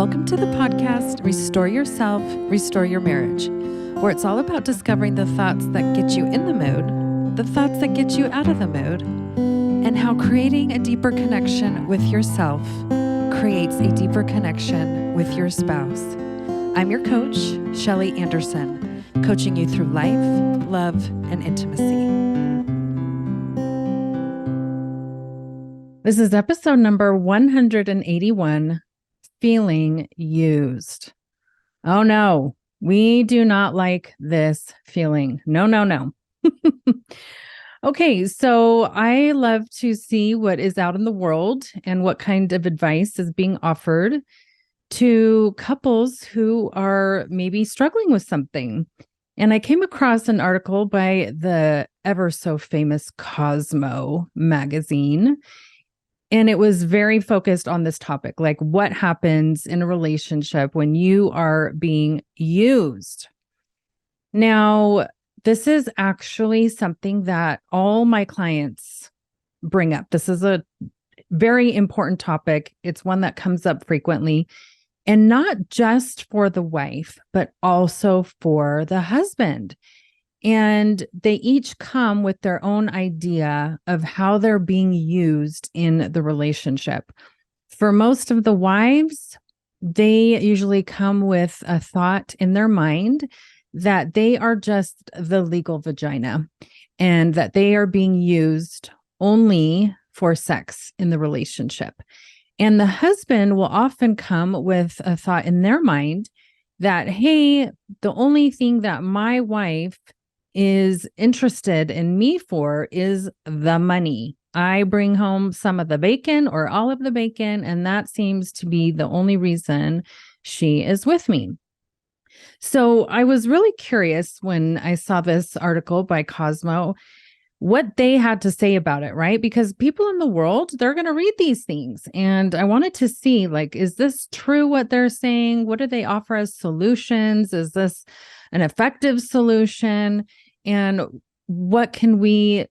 Welcome to the podcast, Restore Yourself, Restore Your Marriage, where it's all about discovering the thoughts that get you in the mood, the thoughts that get you out of the mood, and how creating a deeper connection with yourself creates a deeper connection with your spouse. I'm your coach, Shelly Anderson, coaching you through life, love, and intimacy. This is episode number 181, Feeling Used. Oh no, we do not like this feeling. No. Okay, so I love to see what is out in the world and what kind of advice is being offered to couples who are maybe struggling with something. And I came across an article by the ever so famous Cosmo magazine. And it was very focused on this topic, like what happens in a relationship when you are being used. Now, this is actually something that all my clients bring up. This is a very important topic. It's one that comes up frequently, and not just for the wife, but also for the husband. And they each come with their own idea of how they're being used in the relationship. For most of the wives, they usually come with a thought in their mind that they are just the legal vagina and that they are being used only for sex in the relationship. And the husband will often come with a thought in their mind that, hey, the only thing that my wife is interested in me for is the money. I bring home some of the bacon or all of the bacon, and that seems to be the only reason she is with me. So I was really curious when I saw this article by Cosmo, what they had to say about it, right? Because people in the world, they're going to read these things. And I wanted to see, like, is this true what they're saying? What do they offer as solutions? Is this an effective solution? And what can we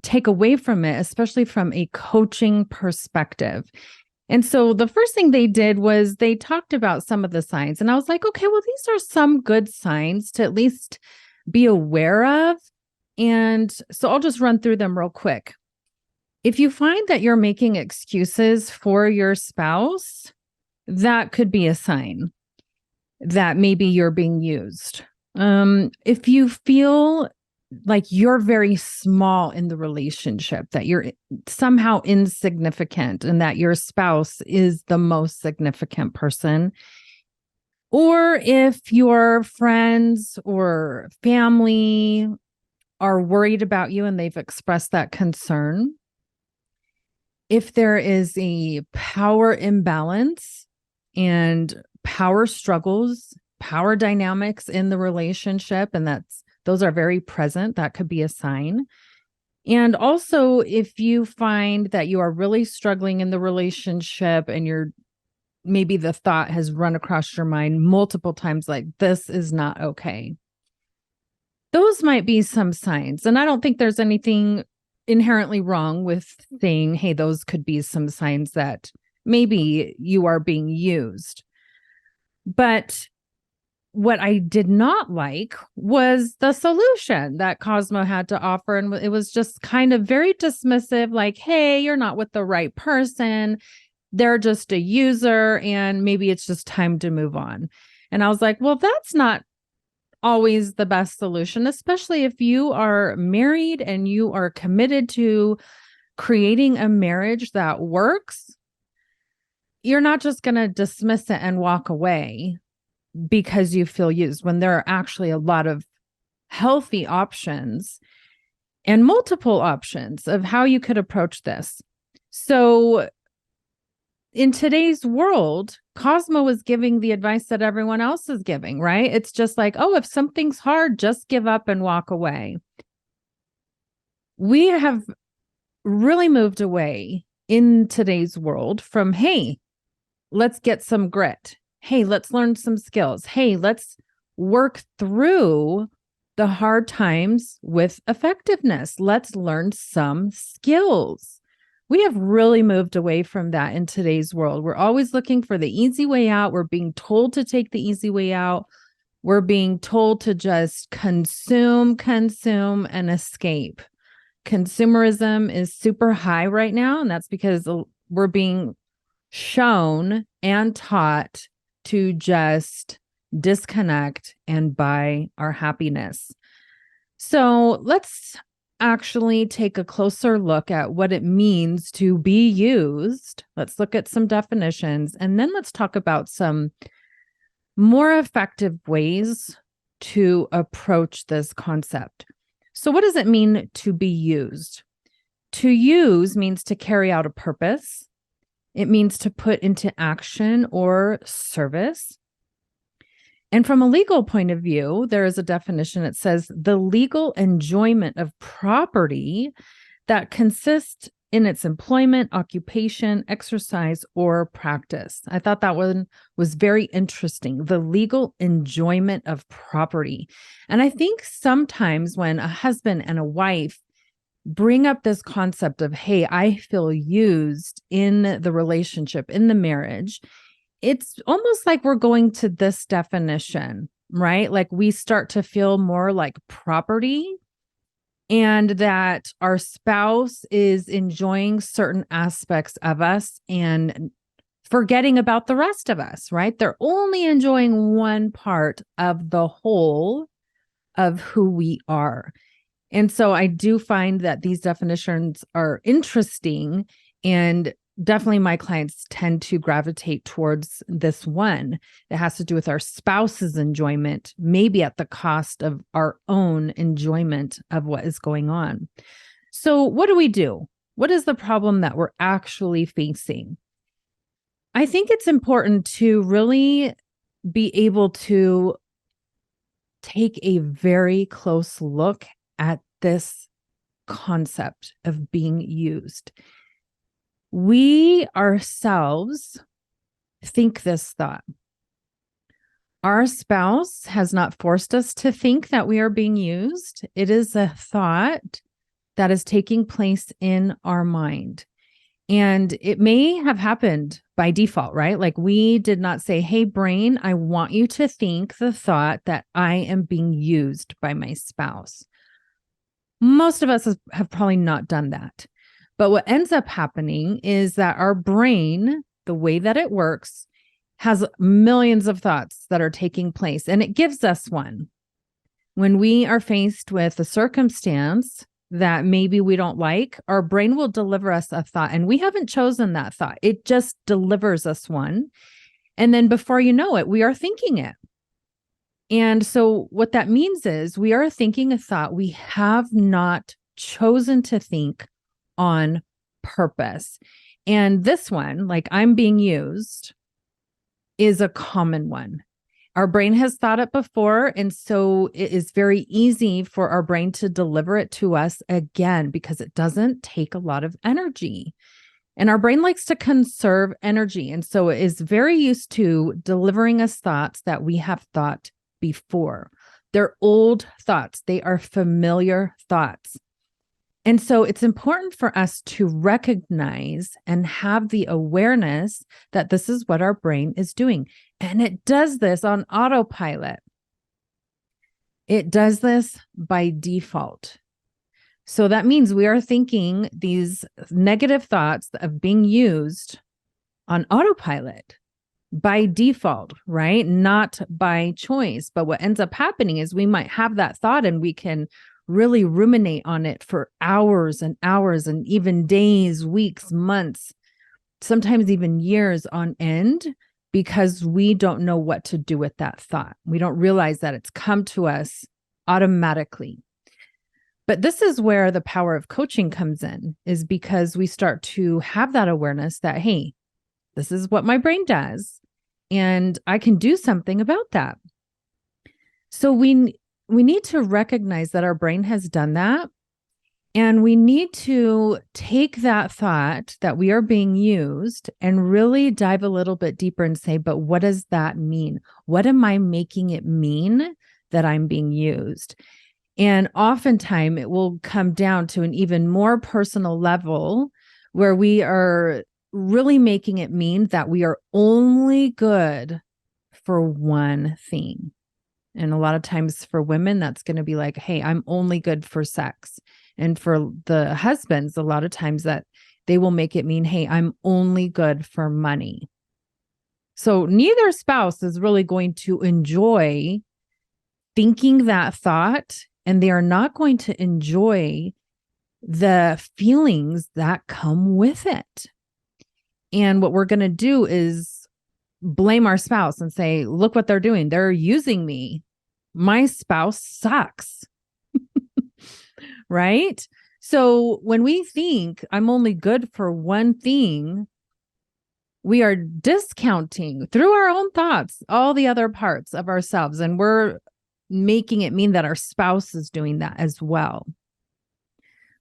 take away from it, especially from a coaching perspective? And so the first thing they did was they talked about some of the signs. And I was like, okay, well, these are some good signs to at least be aware of. And so I'll just run through them real quick. If you find that you're making excuses for your spouse, that could be a sign that maybe you're being used. If you feel like you're very small in the relationship, that you're somehow insignificant and that your spouse is the most significant person, or if your friends or family are worried about you and they've expressed that concern, if there is a power imbalance and power struggles, power dynamics in the relationship, and those are very present, that could be a sign. And also, if you find that you are really struggling in the relationship and maybe the thought has run across your mind multiple times, like, this is not okay. Those might be some signs. And I don't think there's anything inherently wrong with saying, hey, those could be some signs that maybe you are being used. But what I did not like was the solution that Cosmo had to offer. And it was just kind of very dismissive, like, hey, you're not with the right person. They're just a user, and maybe it's just time to move on. And I was like, well, that's not always the best solution, especially if you are married and you are committed to creating a marriage that works. You're not just going to dismiss it and walk away because you feel used, when there are actually a lot of healthy options and multiple options of how you could approach this. So in today's world, Cosmo is giving the advice that everyone else is giving, right? It's just like, oh, if something's hard, just give up and walk away. We have really moved away in today's world from, hey, let's get some grit. Hey, let's learn some skills. Hey, let's work through the hard times with effectiveness. Let's learn some skills. We have really moved away from that in today's world. We're always looking for the easy way out. We're being told to take the easy way out. We're being told to just consume, and escape. Consumerism is super high right now, and that's because we're being shown and taught to just disconnect and buy our happiness. So let's actually take a closer look at what it means to be used. Let's look at some definitions, and then let's talk about some more effective ways to approach this concept. So, what does it mean to be used? To use means to carry out a purpose. It means to put into action or service. And from a legal point of view, there is a definition. It says the legal enjoyment of property that consists in its employment, occupation, exercise, or practice. I thought that one was very interesting. The legal enjoyment of property. And I think sometimes when a husband and a wife bring up this concept of, hey, I feel used in the relationship, in the marriage, it's almost like we're going to this definition, right? Like we start to feel more like property, and that our spouse is enjoying certain aspects of us and forgetting about the rest of us, right? They're only enjoying one part of the whole of who we are. And so I do find that these definitions are interesting, and definitely my clients tend to gravitate towards this one that has to do with our spouse's enjoyment, maybe at the cost of our own enjoyment of what is going on. So what do? What is the problem that we're actually facing? I think it's important to really be able to take a very close look at this concept of being used. We ourselves think this thought. Our spouse has not forced us to think that we are being used. It is a thought that is taking place in our mind. And it may have happened by default, right? Like we did not say, hey, brain, I want you to think the thought that I am being used by my spouse. Most of us have probably not done that. But what ends up happening is that our brain, the way that it works, has millions of thoughts that are taking place, and it gives us one. When we are faced with a circumstance that maybe we don't like, our brain will deliver us a thought, and we haven't chosen that thought. It just delivers us one. And then before you know it, we are thinking it. And so what that means is we are thinking a thought we have not chosen to think on purpose. And this one, like I'm being used, is a common one. Our brain has thought it before, and so it is very easy for our brain to deliver it to us again because it doesn't take a lot of energy. And our brain likes to conserve energy. And so it is very used to delivering us thoughts that we have thought before. They're old thoughts. They are familiar thoughts. And so it's important for us to recognize and have the awareness that this is what our brain is doing. And it does this on autopilot. It does this by default. So that means we are thinking these negative thoughts of being used on autopilot by default, right? Not by choice. But what ends up happening is we might have that thought and we can really ruminate on it for hours and hours and even days, weeks, months, sometimes even years on end, because we don't know what to do with that thought. We don't realize that it's come to us automatically. But this is where the power of coaching comes in, is because we start to have that awareness that, hey, this is what my brain does, and I can do something about that. So we need to recognize that our brain has done that. And we need to take that thought that we are being used and really dive a little bit deeper and say, but what does that mean? What am I making it mean that I'm being used? And oftentimes it will come down to an even more personal level where we are really making it mean that we are only good for one thing. And a lot of times for women, that's going to be like, hey, I'm only good for sex. And for the husbands, a lot of times that they will make it mean, hey, I'm only good for money. So neither spouse is really going to enjoy thinking that thought, and they are not going to enjoy the feelings that come with it. And what we're going to do is blame our spouse and say, look what they're doing. They're using me. My spouse sucks. Right? So when we think I'm only good for one thing, we are discounting through our own thoughts all the other parts of ourselves. And we're making it mean that our spouse is doing that as well.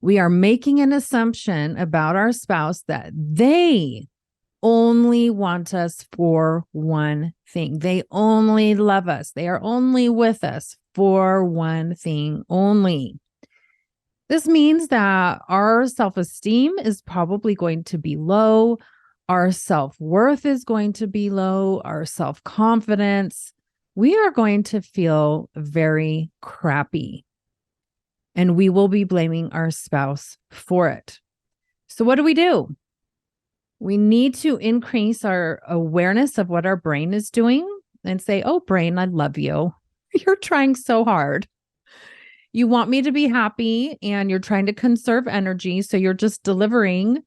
We are making an assumption about our spouse that they only want us for one thing. They only love us. They are only with us for one thing only. This means that our self-esteem is probably going to be low. Our self-worth is going to be low. Our self-confidence. We are going to feel very crappy. And we will be blaming our spouse for it. So what do? We need to increase our awareness of what our brain is doing and say, oh, brain, I love you. You're trying so hard. You want me to be happy and you're trying to conserve energy. So you're just delivering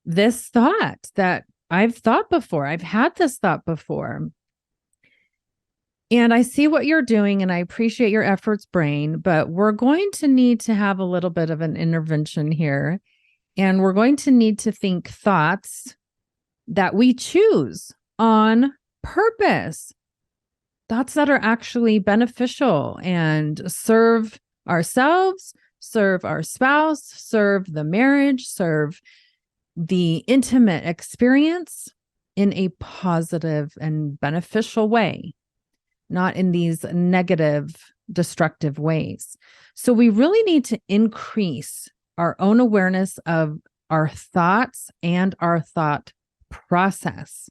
this thought that I've thought before. I've had this thought before. And I see what you're doing and I appreciate your efforts, brain, but we're going to need to have a little bit of an intervention here. And we're going to need to think thoughts that we choose on purpose. Thoughts that are actually beneficial and serve ourselves, serve our spouse, serve the marriage, serve the intimate experience in a positive and beneficial way, not in these negative, destructive ways. So we really need to increase our own awareness of our thoughts and our thought process.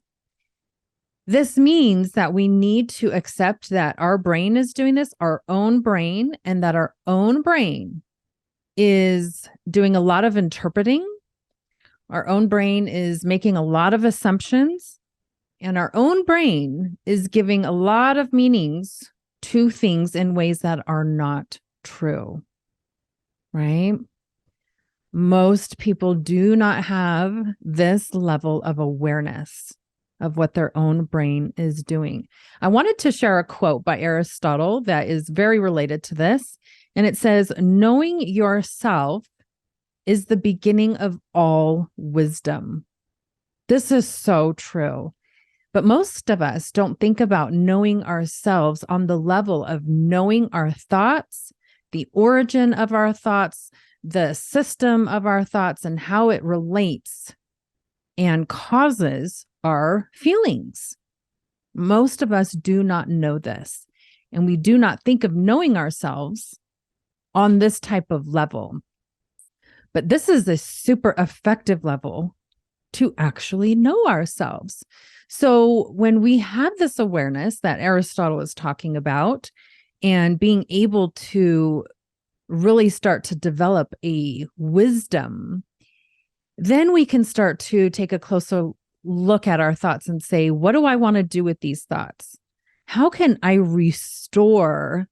This means that we need to accept that our brain is doing this, our own brain, and that our own brain is doing a lot of interpreting. Our own brain is making a lot of assumptions, and our own brain is giving a lot of meanings to things in ways that are not true, right? Most people do not have this level of awareness of what their own brain is doing. I wanted to share a quote by Aristotle that is very related to this. And it says, knowing yourself is the beginning of all wisdom. This is so true. But most of us don't think about knowing ourselves on the level of knowing our thoughts, the origin of our thoughts, the system of our thoughts, and how it relates and causes our feelings. Most of us do not know this, and we do not think of knowing ourselves on this type of level. But this is a super effective level to actually know ourselves. So when we have this awareness that Aristotle is talking about and being able to really start to develop a wisdom, then we can start to take a closer look at our thoughts and say, what do I want to do with these thoughts? How can I restore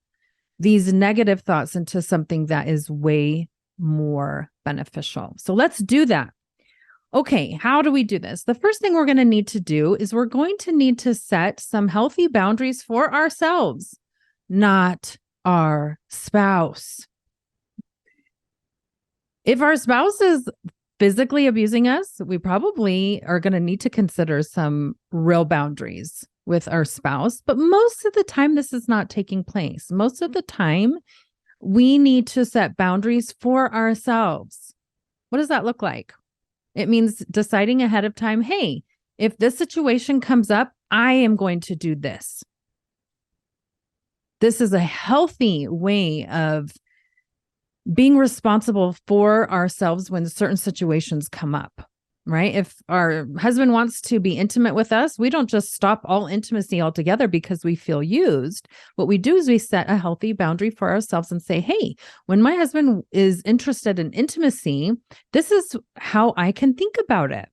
these negative thoughts into something that is way more beneficial? So let's do that. Okay, how do we do this? The first thing we're going to need to do is we're going to need to set some healthy boundaries for ourselves, not our spouse. If our spouse is physically abusing us, we probably are going to need to consider some real boundaries with our spouse. But most of the time, this is not taking place. Most of the time, we need to set boundaries for ourselves. What does that look like? It means deciding ahead of time, hey, if this situation comes up, I am going to do this. This is a healthy way of being responsible for ourselves when certain situations come up, right? If our husband wants to be intimate with us, we don't just stop all intimacy altogether because we feel used. What we do is we set a healthy boundary for ourselves and say, hey, when my husband is interested in intimacy, this is how I can think about it.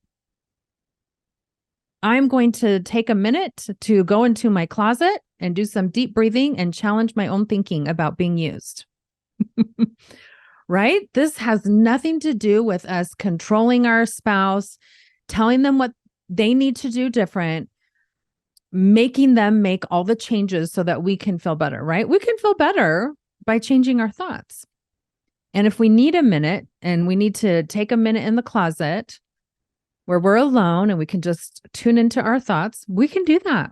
I'm going to take a minute to go into my closet and do some deep breathing and challenge my own thinking about being used. Right? This has nothing to do with us controlling our spouse, telling them what they need to do different, making them make all the changes so that we can feel better, right? We can feel better by changing our thoughts. And if we need a minute and we need to take a minute in the closet where we're alone and we can just tune into our thoughts, we can do that.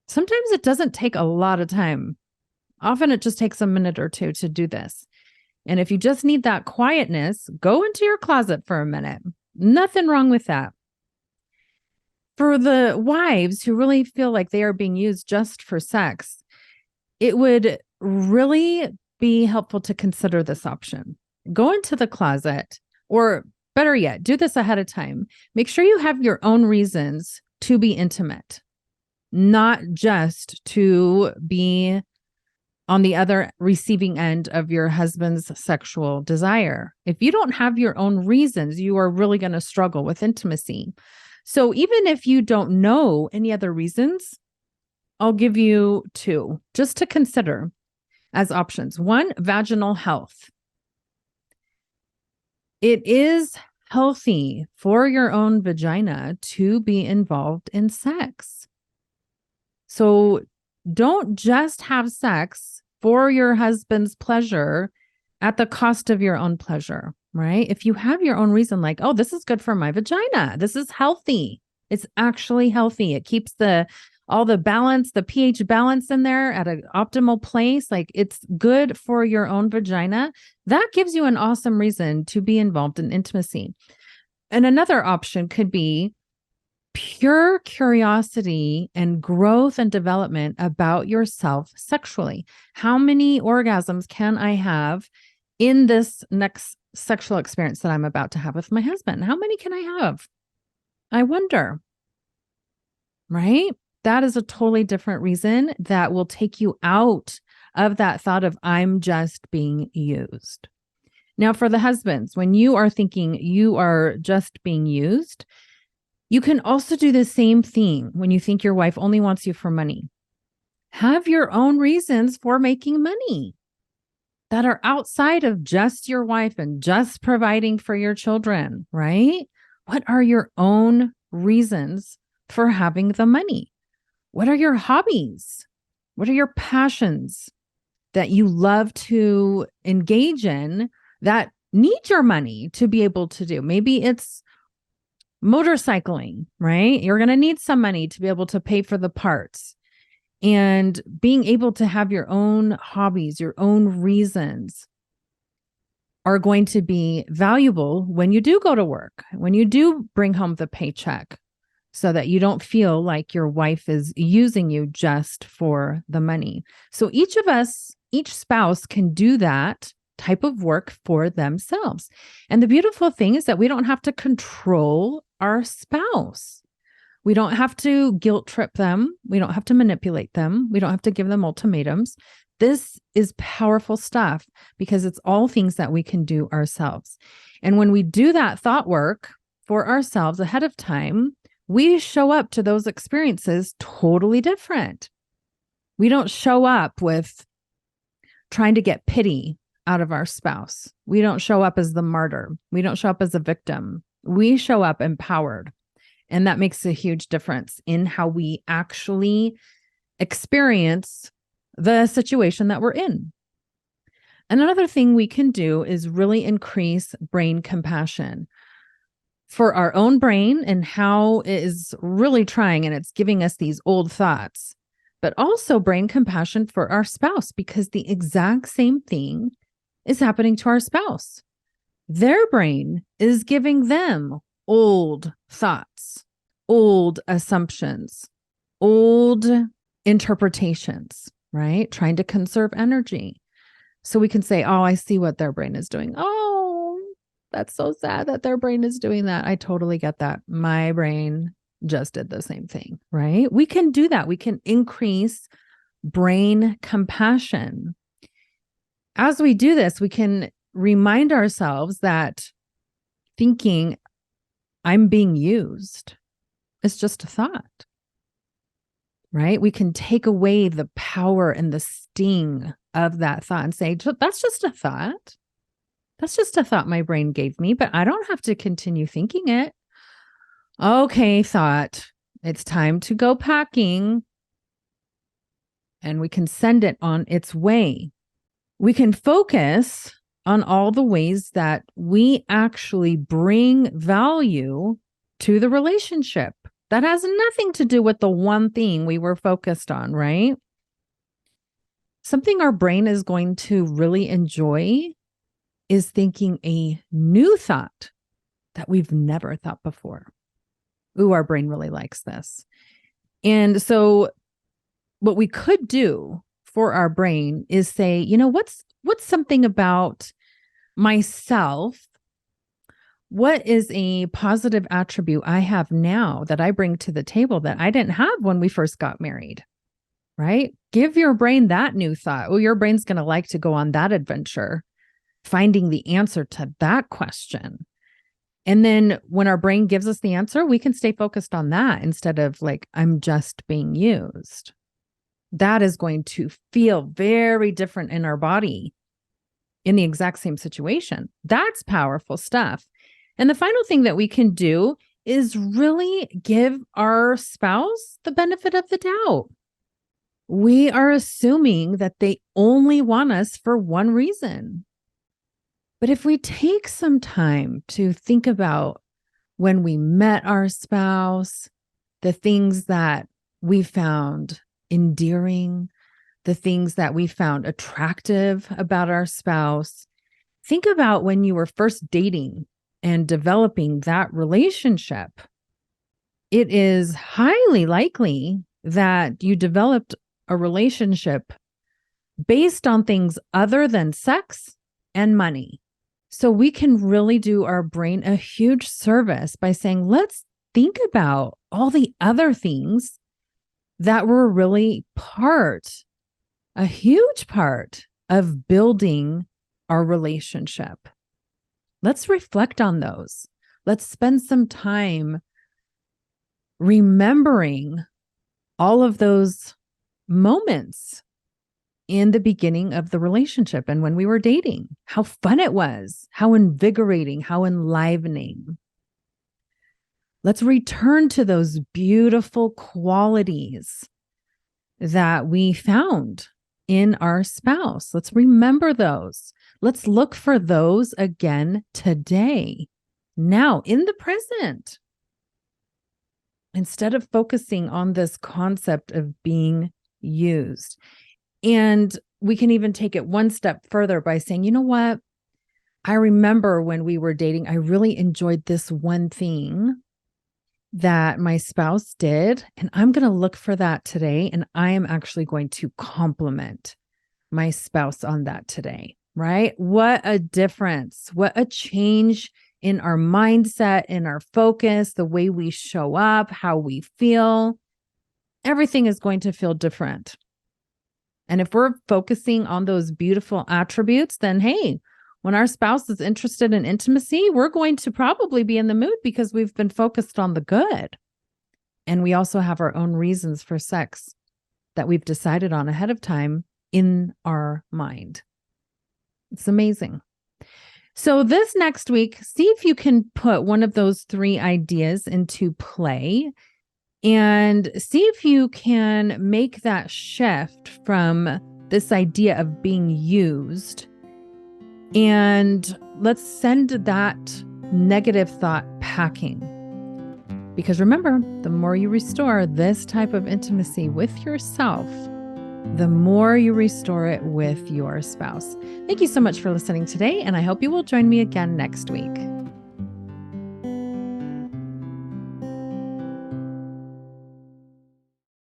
Sometimes it doesn't take a lot of time. Often it just takes a minute or two to do this. And if you just need that quietness, go into your closet for a minute. Nothing wrong with that. For the wives who really feel like they are being used just for sex, it would really be helpful to consider this option. Go into the closet, or better yet, do this ahead of time. Make sure you have your own reasons to be intimate, not just to be on the other receiving end of your husband's sexual desire. If you don't have your own reasons, you are really going to struggle with intimacy. So even if you don't know any other reasons, I'll give you two just to consider as options. One, vaginal health. It is healthy for your own vagina to be involved in sex. So don't just have sex for your husband's pleasure at the cost of your own pleasure, right? If you have your own reason, like, oh, this is good for my vagina, this is healthy. It's actually healthy. It keeps all the balance, the pH balance in there at an optimal place. Like, it's good for your own vagina. That gives you an awesome reason to be involved in intimacy. And another option could be pure curiosity and growth and development about yourself sexually. How many orgasms can I have in this next sexual experience that I'm about to have with my husband? How many can I have? I wonder, right? That is a totally different reason that will take you out of that thought of I'm just being used. Now, for the husbands, when you are thinking you are just being used, you can also do the same thing when you think your wife only wants you for money. Have your own reasons for making money that are outside of just your wife and just providing for your children, right? What are your own reasons for having the money? What are your hobbies? What are your passions that you love to engage in that need your money to be able to do? Maybe it's motorcycling, right? You're going to need some money to be able to pay for the parts. And being able to have your own hobbies, your own reasons are going to be valuable when you do go to work, when you do bring home the paycheck, so that you don't feel like your wife is using you just for the money. So each of us, each spouse can do that type of work for themselves. And the beautiful thing is that we don't have to control our spouse. We don't have to guilt trip them. We don't have to manipulate them. We don't have to give them ultimatums. This is powerful stuff because it's all things that we can do ourselves. And when we do that thought work for ourselves ahead of time, we show up to those experiences totally different. We don't show up with trying to get pity out of our spouse. We don't show up as the martyr. We don't show up as a victim. We show up empowered. And that makes a huge difference in how we actually experience the situation that we're in. And another thing we can do is really increase brain compassion for our own brain and how it is really trying and it's giving us these old thoughts, but also brain compassion for our spouse, because the exact same thing is happening to our spouse. Their brain is giving them old thoughts, old assumptions, old interpretations, right? Trying to conserve energy. So we can say, oh, I see what their brain is doing. Oh, that's so sad that their brain is doing that. I totally get that. My brain just did the same thing, right? We can do that. We can increase brain compassion. As we do this, we can remind ourselves that thinking I'm being used is just a thought, right? We can take away the power and the sting of that thought and say, that's just a thought. That's just a thought my brain gave me, but I don't have to continue thinking it. Okay, thought, it's time to go packing. And we can send it on its way. We can focus on all the ways that we actually bring value to the relationship. That has nothing to do with the one thing we were focused on, right? Something our brain is going to really enjoy is thinking a new thought that we've never thought before. Ooh, our brain really likes this. And so what we could do for our brain is say, what's something about myself? What is a positive attribute I have now that I bring to the table that I didn't have when we first got married, right? Give your brain that new thought. Oh, your brain's going to like to go on that adventure, finding the answer to that question. And then when our brain gives us the answer, we can stay focused on that instead of like, I'm just being used. That is going to feel very different in our body in the exact same situation. That's powerful stuff. And the final thing that we can do is really give our spouse the benefit of the doubt. We are assuming that they only want us for one reason. But if we take some time to think about when we met our spouse, the things that we found endearing, the things that we found attractive about our spouse, think about when you were first dating and developing that relationship. It is highly likely that you developed a relationship based on things other than sex and money. So we can really do our brain a huge service by saying, let's think about all the other things that were really a huge part of building our relationship. Let's reflect on those. Let's spend some time remembering all of those moments in the beginning of the relationship and when we were dating, how fun it was, how invigorating, how enlivening. Let's return to those beautiful qualities that we found in our spouse. Let's remember those. Let's look for those again today, now, in the present, instead of focusing on this concept of being used. And we can even take it one step further by saying, you know what? I remember when we were dating, I really enjoyed this one thing that my spouse did, and I'm going to look for that today. And I am actually going to compliment my spouse on that today, right? What a difference. What a change in our mindset, in our focus, the way we show up, how we feel. Everything is going to feel different. And if we're focusing on those beautiful attributes, then hey, when our spouse is interested in intimacy, we're going to probably be in the mood because we've been focused on the good. And we also have our own reasons for sex that we've decided on ahead of time in our mind. It's amazing. So this next week, see if you can put one of those 3 ideas into play and see if you can make that shift from this idea of being used. And let's send that negative thought packing. Because remember, the more you restore this type of intimacy with yourself, the more you restore it with your spouse. Thank you so much for listening today, and I hope you will join me again next week.